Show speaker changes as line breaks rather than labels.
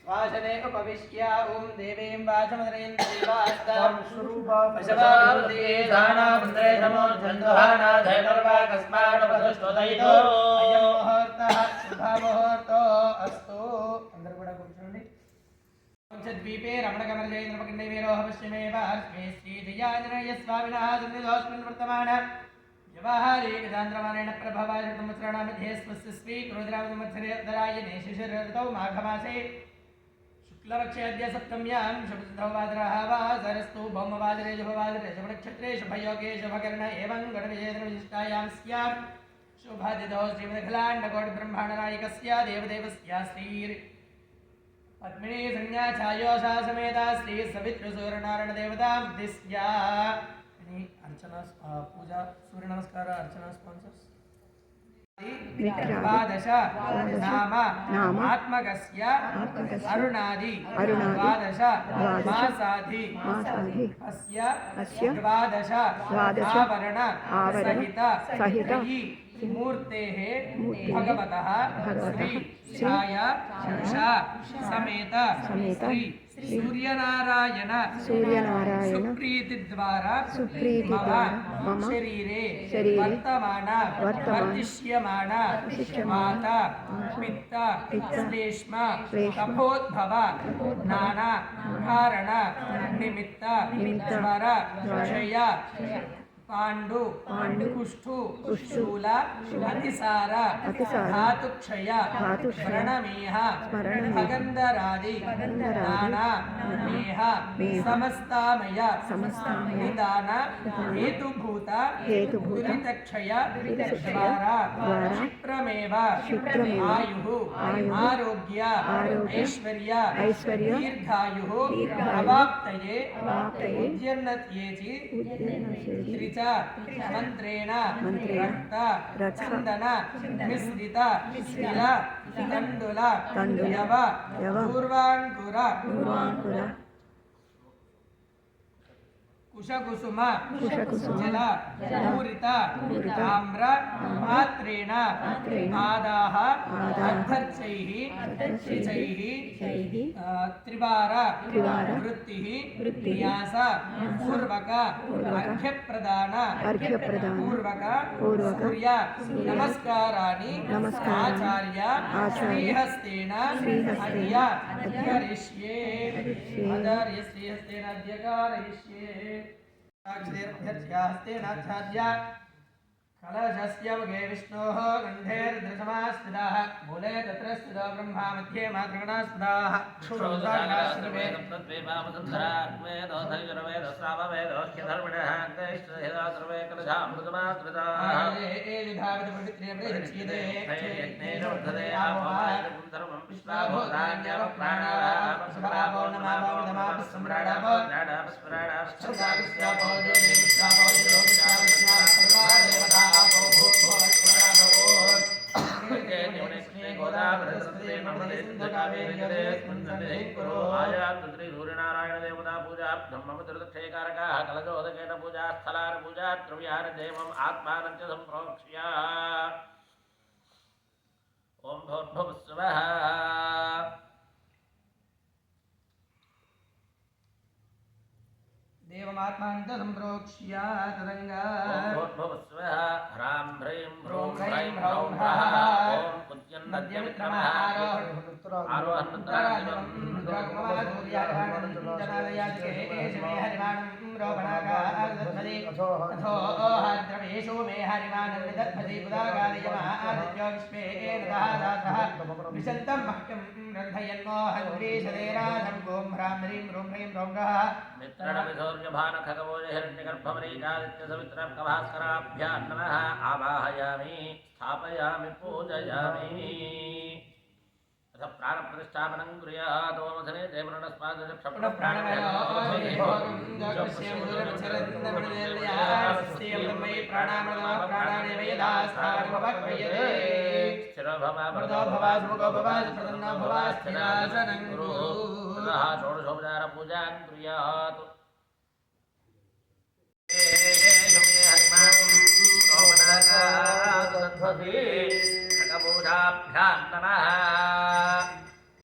वाचने उपविश्य ओम देवीं वाचमदरें देवास्तां पशवावृते दानावृते नमो चन्द्रहाना धैर्वा कस्मात् वधुष्टोदयितो अयं मुहूर्तः शुभमुहूर्तो अस्तु अंदर కూడా కూర్చోండి द्वीपे रमणकमलजयेन्द्रपकण्डे वीरोह पश्चिमेव अस्मे श्रीजयाञ्जनेय स्वामिनः सन्निधोऽस्मिन् वर्तमान व्यवहारे गजान्द्रमानेन प्रभवाय संवत्सराणामध्ये स्वस्य स्वीकृतिरामसंवत्सरे उत्तरायणे शिशिरऋतौ माघमासे शुक्लपक्षे अद्य सप्तम्यां शुभसिद्धौ वासरः वासरस्तु भौमवासरे शुभवासरे शुभनक्षत्रे शुभयोगे शुभकर्ण एवं गणविजयविशिष्टायां स्यात् शुभादितो श्रीमदखिलाण्डकोटिब्रह्माण्डनायकस्य देवदेवस्य श्री पद्मिनी संज्ञा छायोषा समेता श्री सवितृसूर्यनारायण देवता दिस्या अर्चना पूजा सूर्य नमस्कार अर्चना स्पॉन्सर्स द्वादश नाम आत्मकस्य अरुणादि द्वादश मासाधि अस्य द्वादश आवरण सहित मूर्तेः भगवतः श्री छाया समेत श्री सूर्यनारायण सुप्रीतिद्वारा मम शरीरे वर्तिष्यमाण माता पित्त श्लेष्म तपोद्भव नाना कारण निमित्त ज्वर क्षय पांडु कुष्ठु शूल अतिसार धातुक्षय व्रणमेह भगंधरादि नाना मेह समस्तामय निदान हेतुभूत दुरितक्षय द्वारा क्षिप्रमेव आयुः आरोग्य ऐश्वर्य दीर्घायुः अवाप्तये उद्यन्नत्येति मंत्रेण रक्त चंदन मिश्रित तिल तंडुल यव पूर्वांकुर कुशकुसुम जल पूरित ताम्र पात्रेण आदाः अर्थर्चैः त्रिवार वृत्तिः न्यास पूर्वक अर्घ्यप्रदान पूर्वक सूर्य नमस्काराणि आचार्य श्रीहस्तेन अद्य करिष्ये श्रीहस्तेन अद्य कारयिष्ये हस्तेनाचार्य कलशस्य मुखे विष्णोः गन्धेर्दृशमास्थिताः मूले तत्र स्थितो ब्रह्मा मध्ये मातृगणास्थिताः सूर्यनारायण देवता पूजा ब्रह्मपुत्रक्षयकारकः कलशोदकेन पूजा स्थलान पूजा द्रव्यान देवम् आत्मानं च सम्प्रोक्ष्य ओम भूर्भुवस्सुवः देवमात्मानं च सम्प्रोक्ष्य तदङ्गा ओम भूर्भुवस्सुवः ह्रां ह्रीं ह्रूं ह्रैं ह्रौं ह्रः ओम उद्यन्नद्यमित्रमः आरोहन्नत्रादिवं रोपणागारदत्पदे अथोहाद्रवेशो मे हरिमानं दत्पदे पुदागादयमादित्यो विश्वेन दासः विशन्तं मह्यं रन्धयन्नो हन्वीशदेराधं गों ह्रां ह्रीं ह्रूं ह्रैं ह्रौं ह्रः मित्रणविधोर्यभानखगवोजहिरण्यगर्भमरीचादित्यसवित्रर्कभास्कराभ्यां नमः आवाहयामि स्थापयामि पूजयामि प्राणप्रतिष्ठापनं कुर्यात् ओमधने देवरणस्पादक्षपण षोडशोपचार पूजां कुर्यात् खगबोधाभ्यां नमः